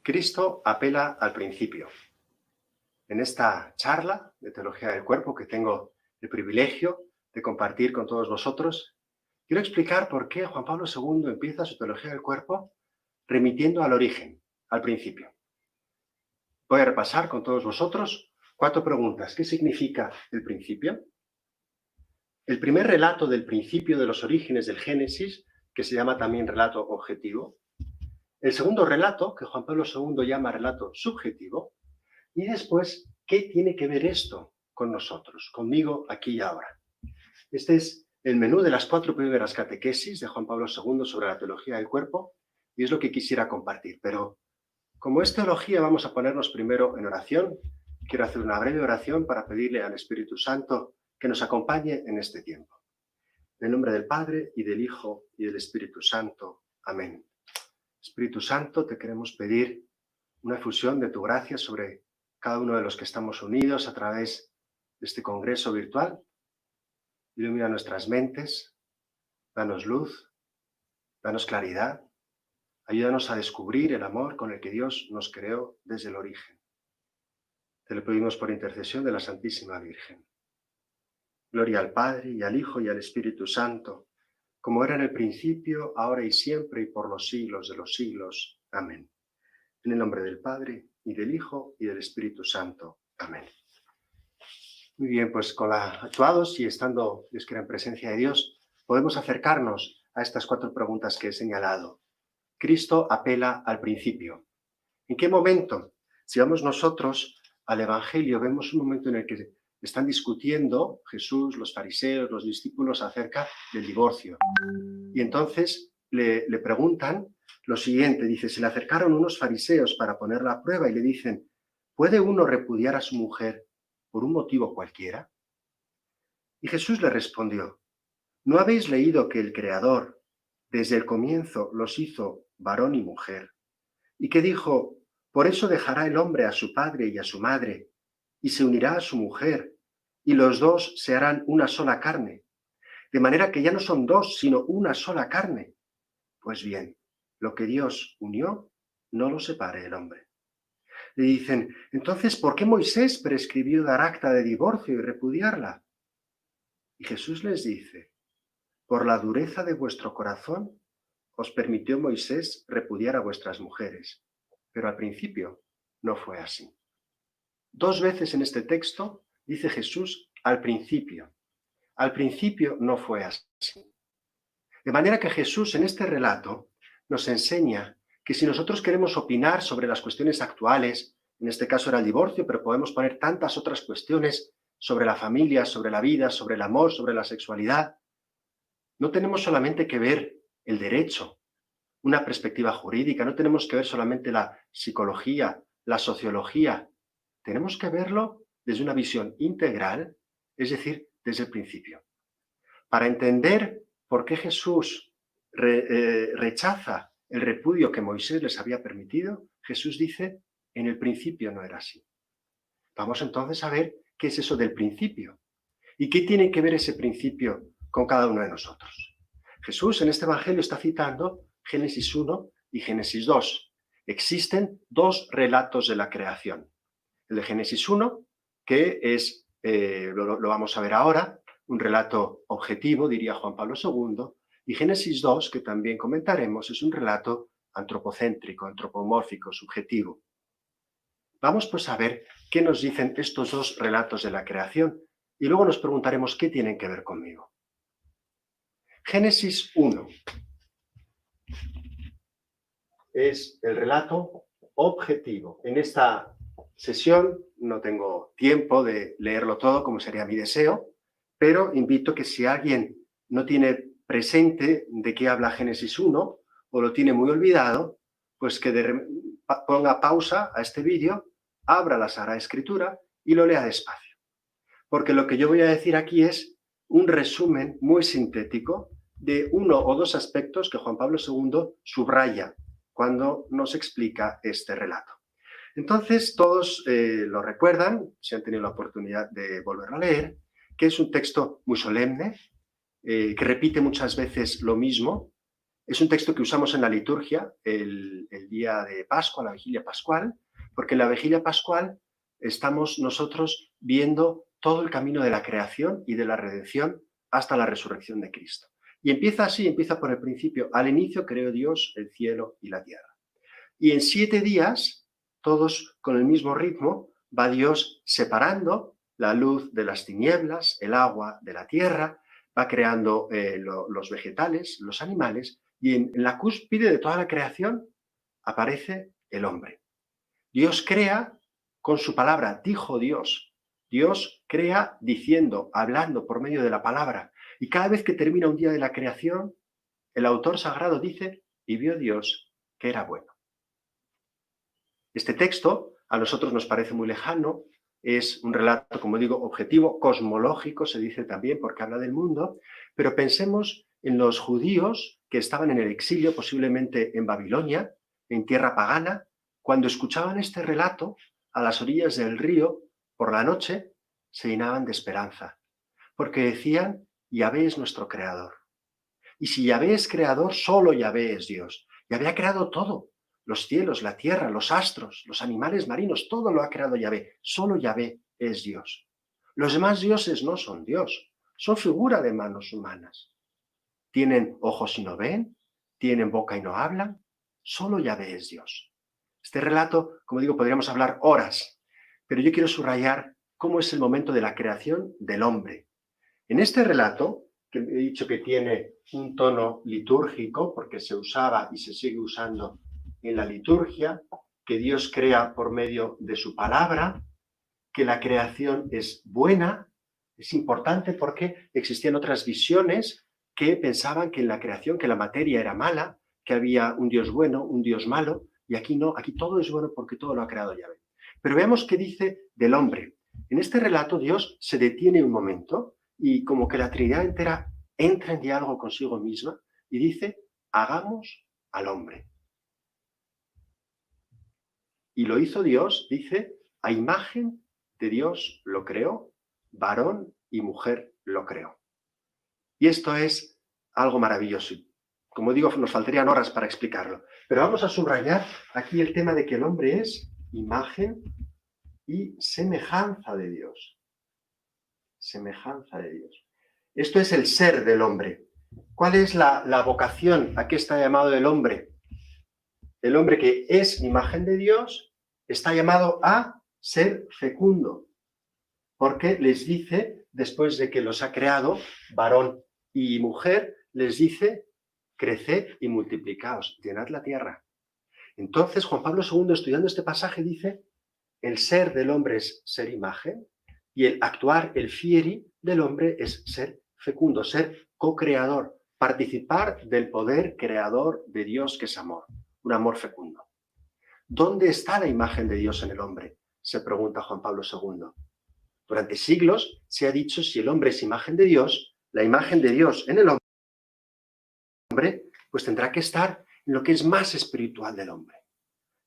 Cristo apela al principio. En esta charla de Teología del Cuerpo que tengo el privilegio de compartir con todos vosotros, quiero explicar por qué Juan Pablo II empieza su Teología del Cuerpo remitiendo al origen, al principio. Voy a repasar con todos vosotros 4 preguntas. ¿Qué significa el principio? El primer relato del principio de los orígenes del Génesis, que se llama también relato objetivo. El segundo relato, que Juan Pablo II llama relato subjetivo. Y después, ¿qué tiene que ver esto con nosotros, conmigo, aquí y ahora? Este es el menú de las 4 primeras catequesis de Juan Pablo II sobre la teología del cuerpo y es lo que quisiera compartir. Pero como es teología, vamos a ponernos primero en oración. Quiero hacer una breve oración para pedirle al Espíritu Santo que nos acompañe en este tiempo. En el nombre del Padre, y del Hijo, y del Espíritu Santo. Amén. Espíritu Santo, te queremos pedir una efusión de tu gracia sobre cada uno de los que estamos unidos a través de este congreso virtual. Ilumina nuestras mentes, danos luz, danos claridad, ayúdanos a descubrir el amor con el que Dios nos creó desde el origen. Te lo pedimos por intercesión de la Santísima Virgen. Gloria al Padre, y al Hijo, y al Espíritu Santo, como era en el principio, ahora y siempre, y por los siglos de los siglos. Amén. En el nombre del Padre, y del Hijo, y del Espíritu Santo. Amén. Muy bien, pues actuados y estando, Dios quiera, en presencia de Dios, podemos acercarnos a estas 4 preguntas que he señalado. Cristo apela al principio. ¿En qué momento? Si vamos nosotros al Evangelio, vemos un momento en el que están discutiendo Jesús, los fariseos, los discípulos acerca del divorcio. Y entonces le preguntan lo siguiente, dice, se le acercaron unos fariseos para ponerla a prueba y le dicen, ¿puede uno repudiar a su mujer por un motivo cualquiera? Y Jesús le respondió, ¿no habéis leído que el Creador desde el comienzo los hizo varón y mujer? Y que dijo, por eso dejará el hombre a su padre y a su madre, y se unirá a su mujer, y los dos se harán una sola carne. De manera que ya no son 2, sino una sola carne. Pues bien, lo que Dios unió, no lo separe el hombre. Le dicen, entonces, ¿por qué Moisés prescribió dar acta de divorcio y repudiarla? Y Jesús les dice, por la dureza de vuestro corazón, os permitió Moisés repudiar a vuestras mujeres, pero al principio no fue así. 2 veces en este texto dice Jesús al principio. Al principio no fue así. De manera que Jesús en este relato nos enseña que si nosotros queremos opinar sobre las cuestiones actuales, en este caso era el divorcio, pero podemos poner tantas otras cuestiones sobre la familia, sobre la vida, sobre el amor, sobre la sexualidad, no tenemos solamente que ver el derecho, una perspectiva jurídica, no tenemos que ver solamente la psicología, la sociología, tenemos que verlo desde una visión integral, es decir, desde el principio. Para entender por qué Jesús rechaza el repudio que Moisés les había permitido, Jesús dice, en el principio no era así. Vamos entonces a ver qué es eso del principio y qué tiene que ver ese principio con cada uno de nosotros. Jesús en este Evangelio está citando Génesis 1 y Génesis 2. Existen 2 relatos de la creación. El de Génesis 1, que es, lo vamos a ver ahora, un relato objetivo, diría Juan Pablo II, y Génesis 2, que también comentaremos, es un relato antropocéntrico, antropomórfico, subjetivo. Vamos pues a ver qué nos dicen estos 2 relatos de la creación y luego nos preguntaremos qué tienen que ver conmigo. Génesis 1 es el relato objetivo. En esta sesión no tengo tiempo de leerlo todo como sería mi deseo, pero invito que si alguien no tiene presente de qué habla Génesis 1 o lo tiene muy olvidado, pues que ponga pausa a este vídeo, abra la Sagrada Escritura y lo lea despacio. Porque lo que yo voy a decir aquí es un resumen muy sintético de 1 o 2 aspectos que Juan Pablo II subraya cuando nos explica este relato. Entonces, todos lo recuerdan, si han tenido la oportunidad de volverlo a leer, que es un texto muy solemne, que repite muchas veces lo mismo. Es un texto que usamos en la liturgia el día de Pascua, la vigilia pascual, porque en la vigilia pascual estamos nosotros viendo todo el camino de la creación y de la redención hasta la resurrección de Cristo. Y empieza así, empieza por el principio. Al inicio creó Dios el cielo y la tierra. Y en 7 días, todos con el mismo ritmo, va Dios separando la luz de las tinieblas, el agua de la tierra, va creando los vegetales, los animales, y en la cúspide de toda la creación aparece el hombre. Dios crea con su palabra, dijo Dios. Dios crea diciendo, hablando por medio de la palabra. Y cada vez que termina un día de la creación, el autor sagrado dice, y vio Dios que era bueno. Este texto a nosotros nos parece muy lejano, es un relato, como digo, objetivo, cosmológico, se dice también, porque habla del mundo, pero pensemos en los judíos que estaban en el exilio, posiblemente en Babilonia, en tierra pagana, cuando escuchaban este relato a las orillas del río, por la noche, se llenaban de esperanza, porque decían, Yahvé es nuestro creador. Y si Yahvé es creador, solo Yahvé es Dios. Yahvé ha creado todo, los cielos, la tierra, los astros, los animales marinos, todo lo ha creado Yahvé. Solo Yahvé es Dios. Los demás dioses no son Dios, son figura de manos humanas. Tienen ojos y no ven, tienen boca y no hablan, solo Yahvé es Dios. Este relato, como digo, podríamos hablar horas, pero yo quiero subrayar cómo es el momento de la creación del hombre. En este relato, que he dicho que tiene un tono litúrgico, porque se usaba y se sigue usando en la liturgia, que Dios crea por medio de su palabra, que la creación es buena, es importante porque existían otras visiones que pensaban que en la creación, que la materia era mala, que había un Dios bueno, un Dios malo, y aquí no, aquí todo es bueno porque todo lo ha creado Yahvé. Pero veamos qué dice del hombre. En este relato Dios se detiene un momento y como que la Trinidad entera entra en diálogo consigo misma y dice, hagamos al hombre. Y lo hizo Dios, dice, a imagen de Dios lo creó, varón y mujer lo creó. Y esto es algo maravilloso. Como digo, nos faltarían horas para explicarlo. Pero vamos a subrayar aquí el tema de que el hombre es imagen y semejanza de Dios. Semejanza de Dios. Esto es el ser del hombre. ¿Cuál es la vocación a qué está llamado el hombre? El hombre que es imagen de Dios está llamado a ser fecundo, porque les dice, después de que los ha creado, varón y mujer, les dice, creced y multiplicaos, llenad la tierra. Entonces, Juan Pablo II, estudiando este pasaje, dice, el ser del hombre es ser imagen, y el actuar, el fieri del hombre es ser fecundo, ser co-creador, participar del poder creador de Dios que es amor, un amor fecundo. ¿Dónde está la imagen de Dios en el hombre?, se pregunta Juan Pablo II. Durante siglos se ha dicho, si el hombre es imagen de Dios, la imagen de Dios en el hombre, pues tendrá que estar en lo que es más espiritual del hombre.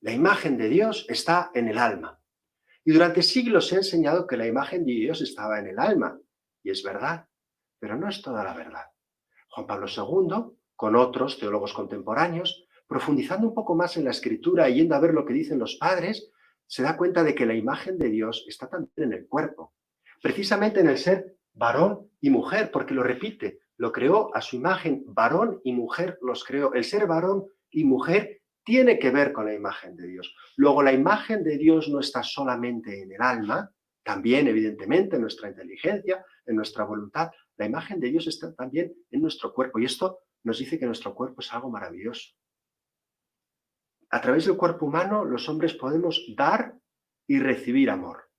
La imagen de Dios está en el alma. Y durante siglos se ha enseñado que la imagen de Dios estaba en el alma. Y es verdad, pero no es toda la verdad. Juan Pablo II, con otros teólogos contemporáneos, profundizando un poco más en la escritura y yendo a ver lo que dicen los padres, se da cuenta de que la imagen de Dios está también en el cuerpo. Precisamente en el ser varón y mujer, porque lo repite, lo creó a su imagen, varón y mujer los creó. El ser varón y mujer tiene que ver con la imagen de Dios. Luego, la imagen de Dios no está solamente en el alma, también, evidentemente, en nuestra inteligencia, en nuestra voluntad. La imagen de Dios está también en nuestro cuerpo. Y esto nos dice que nuestro cuerpo es algo maravilloso. A través del cuerpo humano, los hombres podemos dar y recibir amor.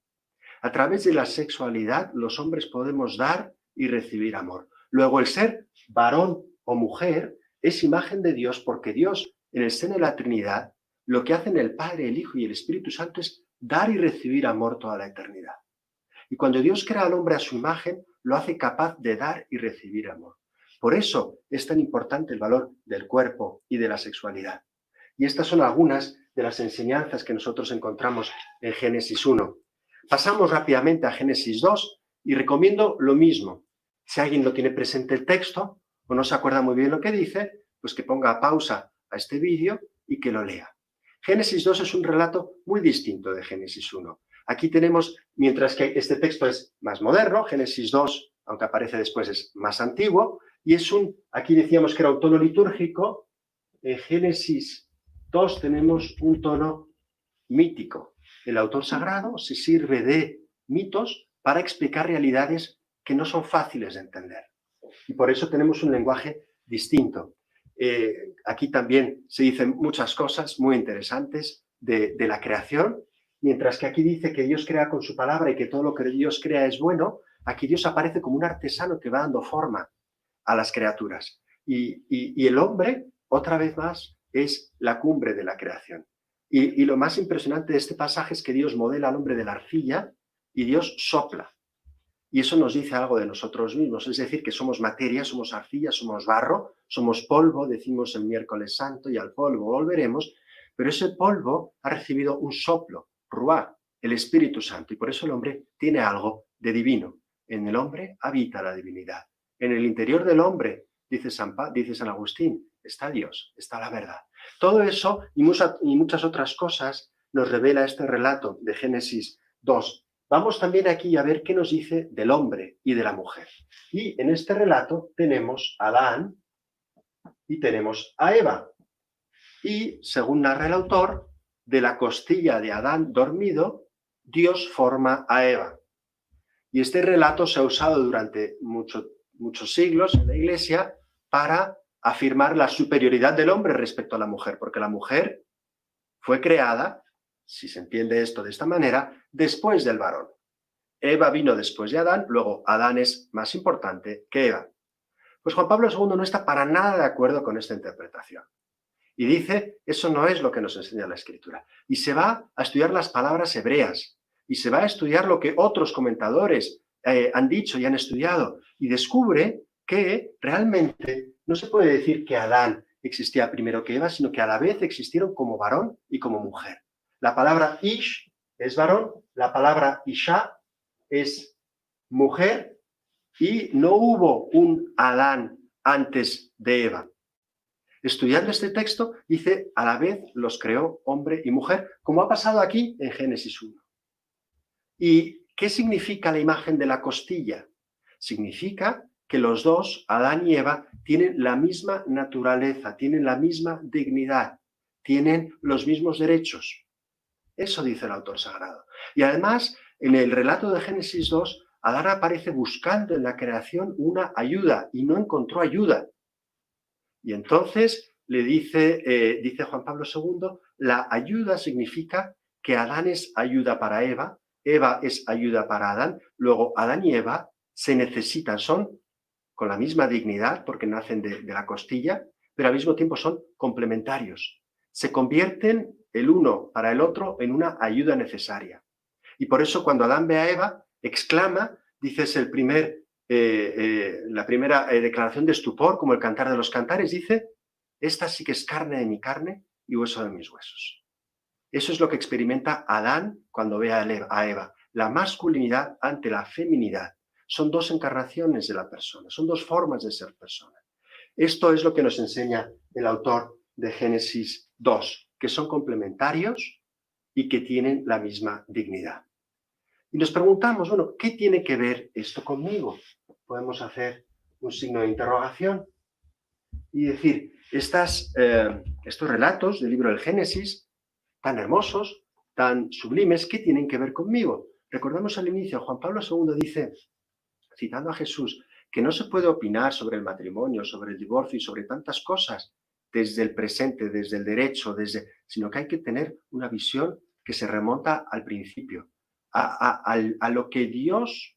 A través de la sexualidad, los hombres podemos dar y recibir amor. Luego, el ser varón o mujer es imagen de Dios porque Dios, en el seno de la Trinidad, lo que hacen el Padre, el Hijo y el Espíritu Santo es dar y recibir amor toda la eternidad. Y cuando Dios crea al hombre a su imagen, lo hace capaz de dar y recibir amor. Por eso es tan importante el valor del cuerpo y de la sexualidad. Y estas son algunas de las enseñanzas que nosotros encontramos en Génesis 1. Pasamos rápidamente a Génesis 2 y recomiendo lo mismo. Si alguien no tiene presente el texto o no se acuerda muy bien lo que dice, pues que ponga pausa a este vídeo y que lo lea. Génesis 2 es un relato muy distinto de Génesis 1. Aquí tenemos, mientras que este texto es más moderno, Génesis 2, aunque aparece después, es más antiguo, y aquí decíamos que era un tono litúrgico, en Génesis 2 tenemos un tono mítico. El autor sagrado se sirve de mitos para explicar realidades que no son fáciles de entender. Y por eso tenemos un lenguaje distinto. Aquí también se dicen muchas cosas muy interesantes de la creación, mientras que aquí dice que Dios crea con su palabra y que todo lo que Dios crea es bueno, aquí Dios aparece como un artesano que va dando forma a las criaturas. Y el hombre, otra vez más, es la cumbre de la creación. Y lo más impresionante de este pasaje es que Dios modela al hombre de la arcilla y Dios sopla. Y eso nos dice algo de nosotros mismos, es decir, que somos materia, somos arcilla, somos barro, somos polvo, decimos el miércoles santo, y al polvo volveremos, pero ese polvo ha recibido un soplo, ruá, el Espíritu Santo, y por eso el hombre tiene algo de divino. En el hombre habita la divinidad. En el interior del hombre, dice San Agustín, está Dios, está la verdad. Todo eso y muchas otras cosas nos revela este relato de Génesis 2. Vamos también aquí a ver qué nos dice del hombre y de la mujer. Y en este relato tenemos a Adán y tenemos a Eva. Y, según narra el autor, de la costilla de Adán dormido, Dios forma a Eva. Y este relato se ha usado durante muchos siglos en la Iglesia para afirmar la superioridad del hombre respecto a la mujer, porque la mujer fue creada, si se entiende esto de esta manera, después del varón. Eva vino después de Adán, luego Adán es más importante que Eva. Pues Juan Pablo II no está para nada de acuerdo con esta interpretación. Y dice, eso no es lo que nos enseña la Escritura. Y se va a estudiar las palabras hebreas, y se va a estudiar lo que otros comentadores han dicho y han estudiado, y descubre que realmente no se puede decir que Adán existía primero que Eva, sino que a la vez existieron como varón y como mujer. La palabra ish es varón, la palabra isha es mujer, y no hubo un Adán antes de Eva. Estudiando este texto, dice, a la vez los creó hombre y mujer, como ha pasado aquí en Génesis 1. ¿Y qué significa la imagen de la costilla? Significa que los dos, Adán y Eva, tienen la misma naturaleza, tienen la misma dignidad, tienen los mismos derechos. Eso dice el autor sagrado. Y además, en el relato de Génesis 2, Adán aparece buscando en la creación una ayuda y no encontró ayuda. Y entonces le dice Juan Pablo II, la ayuda significa que Adán es ayuda para Eva, Eva es ayuda para Adán, luego Adán y Eva se necesitan, son con la misma dignidad porque nacen de la costilla, pero al mismo tiempo son complementarios. Se convierten el uno para el otro en una ayuda necesaria. Y por eso cuando Adán ve a Eva, exclama, dice, es la primera declaración de estupor, como el cantar de los cantares, dice, esta sí que es carne de mi carne y hueso de mis huesos. Eso es lo que experimenta Adán cuando ve a Eva, la masculinidad ante la feminidad. Son dos encarnaciones de la persona, son dos formas de ser persona. Esto es lo que nos enseña el autor de Génesis 2, que son complementarios y que tienen la misma dignidad. Y nos preguntamos, bueno, ¿qué tiene que ver esto conmigo? Podemos hacer un signo de interrogación y decir, estos relatos del libro del Génesis, tan hermosos, tan sublimes, ¿qué tienen que ver conmigo? Recordemos al inicio, Juan Pablo II dice, citando a Jesús, que no se puede opinar sobre el matrimonio, sobre el divorcio y sobre tantas cosas desde el presente, desde el derecho, sino que hay que tener una visión que se remonta al principio, a lo que Dios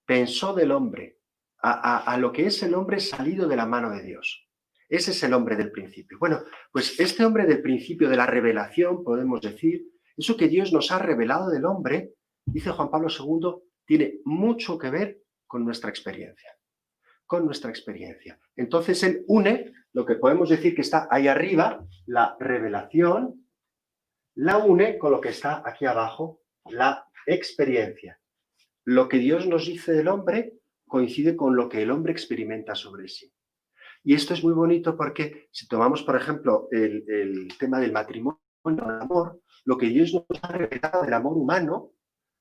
pensó del hombre, a lo que es el hombre salido de la mano de Dios. Ese es el hombre del principio. Bueno, pues este hombre del principio de la revelación, podemos decir, eso que Dios nos ha revelado del hombre, dice Juan Pablo II, tiene mucho que ver con nuestra experiencia. Con nuestra experiencia. Entonces él une lo que podemos decir que está ahí arriba, la revelación, la une con lo que está aquí abajo, la experiencia. Lo que Dios nos dice del hombre coincide con lo que el hombre experimenta sobre sí. Y esto es muy bonito porque si tomamos, por ejemplo, el tema del matrimonio, el amor, lo que Dios nos ha revelado del amor humano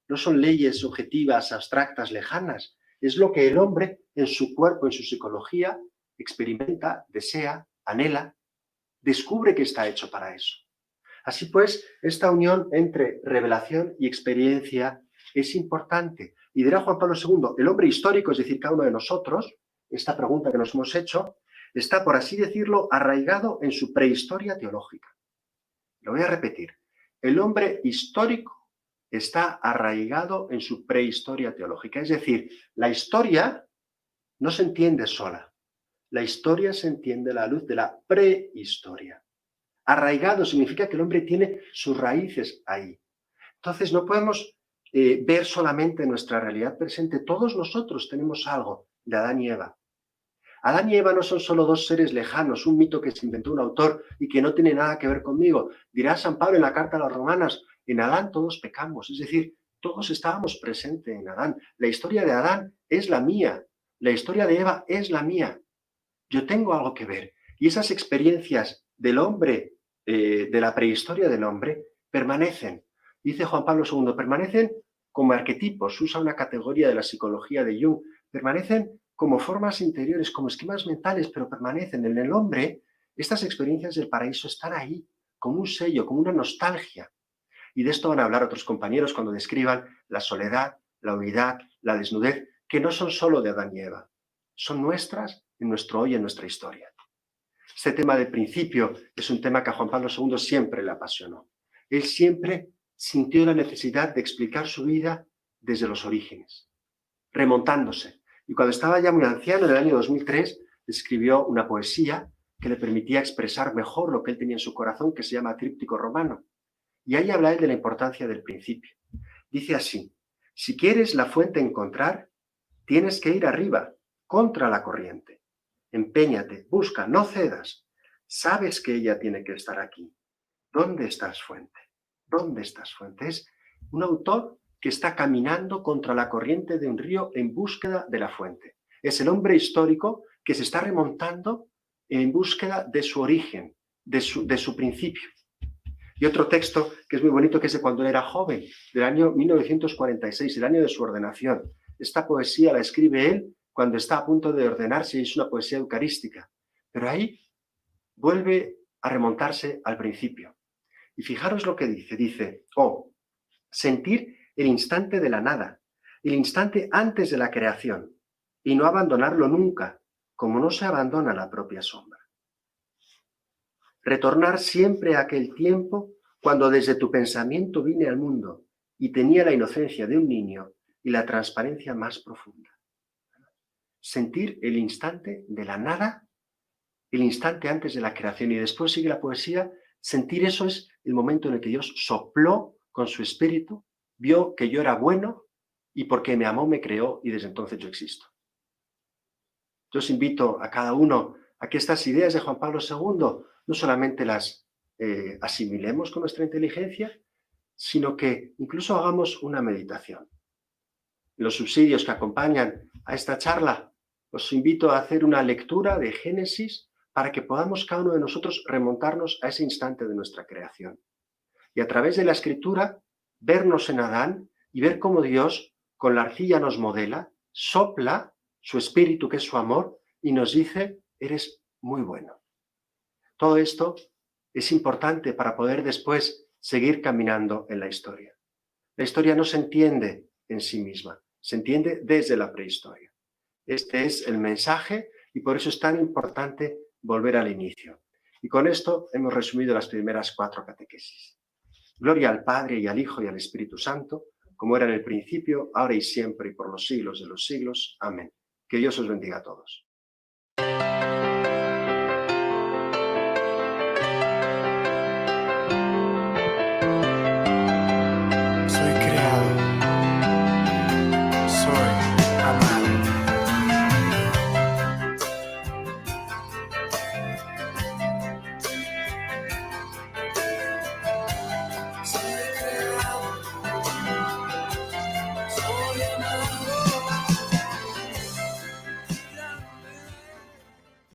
no son leyes subjetivas, abstractas, lejanas. Es lo que el hombre en su cuerpo, en su psicología, experimenta, desea, anhela, descubre que está hecho para eso. Así pues, esta unión entre revelación y experiencia es importante. Y dirá Juan Pablo II, el hombre histórico, es decir, cada uno de nosotros, esta pregunta que nos hemos hecho, está, por así decirlo, arraigado en su prehistoria teológica. Lo voy a repetir. El hombre histórico está arraigado en su prehistoria teológica. Es decir, la historia no se entiende sola. La historia se entiende a la luz de la prehistoria. Arraigado significa que el hombre tiene sus raíces ahí. Entonces no podemos ver solamente nuestra realidad presente. Todos nosotros tenemos algo de Adán y Eva. Adán y Eva no son solo dos seres lejanos, un mito que se inventó un autor y que no tiene nada que ver conmigo. Dirá San Pablo en la carta a los romanos, en Adán todos pecamos, es decir, todos estábamos presentes en Adán. La historia de Adán es la mía, la historia de Eva es la mía. Yo tengo algo que ver. Y esas experiencias del hombre, de la prehistoria del hombre, permanecen. Dice Juan Pablo II, permanecen como arquetipos, usa una categoría de la psicología de Jung, permanecen como formas interiores, como esquemas mentales, pero permanecen en el hombre. Estas experiencias del paraíso están ahí, como un sello, como una nostalgia. Y de esto van a hablar otros compañeros cuando describan la soledad, la unidad, la desnudez, que no son solo de Adán y Eva, son nuestras en nuestro hoy, en nuestra historia. Este tema del principio es un tema que a Juan Pablo II siempre le apasionó. Él siempre sintió la necesidad de explicar su vida desde los orígenes, remontándose. Y cuando estaba ya muy anciano, en el año 2003, escribió una poesía que le permitía expresar mejor lo que él tenía en su corazón, que se llama Tríptico Romano. Y ahí habla él de la importancia del principio. Dice así, si quieres la fuente encontrar, tienes que ir arriba, contra la corriente. Empeñate, busca, no cedas. Sabes que ella tiene que estar aquí. ¿Dónde estás, fuente? ¿Dónde estás, fuente? Es un autor que está caminando contra la corriente de un río en búsqueda de la fuente. Es el hombre histórico que se está remontando en búsqueda de su origen, de su principio. Y otro texto que es muy bonito, que es de cuando él era joven, del año 1946, el año de su ordenación. Esta poesía la escribe él cuando está a punto de ordenarse y es una poesía eucarística. Pero ahí vuelve a remontarse al principio. Y fijaros lo que dice, sentir el instante de la nada, el instante antes de la creación, y no abandonarlo nunca, como no se abandona la propia sombra. Retornar siempre a aquel tiempo cuando desde tu pensamiento vine al mundo y tenía la inocencia de un niño y la transparencia más profunda. Sentir el instante de la nada, el instante antes de la creación. Y después sigue la poesía, sentir eso es el momento en el que Dios sopló con su espíritu, vio que yo era bueno y porque me amó me creó y desde entonces yo existo. Yo os invito a cada uno a que estas ideas de Juan Pablo II no solamente las asimilemos con nuestra inteligencia, sino que incluso hagamos una meditación. En los subsidios que acompañan a esta charla, os invito a hacer una lectura de Génesis para que podamos cada uno de nosotros remontarnos a ese instante de nuestra creación. Y a través de la escritura, vernos en Adán y ver cómo Dios, con la arcilla nos modela, sopla su espíritu, que es su amor, y nos dice, eres muy bueno. Todo esto es importante para poder después seguir caminando en la historia. La historia no se entiende en sí misma, se entiende desde la prehistoria. Este es el mensaje y por eso es tan importante volver al inicio. Y con esto hemos resumido las primeras 4 catequesis. Gloria al Padre y al Hijo y al Espíritu Santo, como era en el principio, ahora y siempre y por los siglos de los siglos. Amén. Que Dios os bendiga a todos. Soy amado.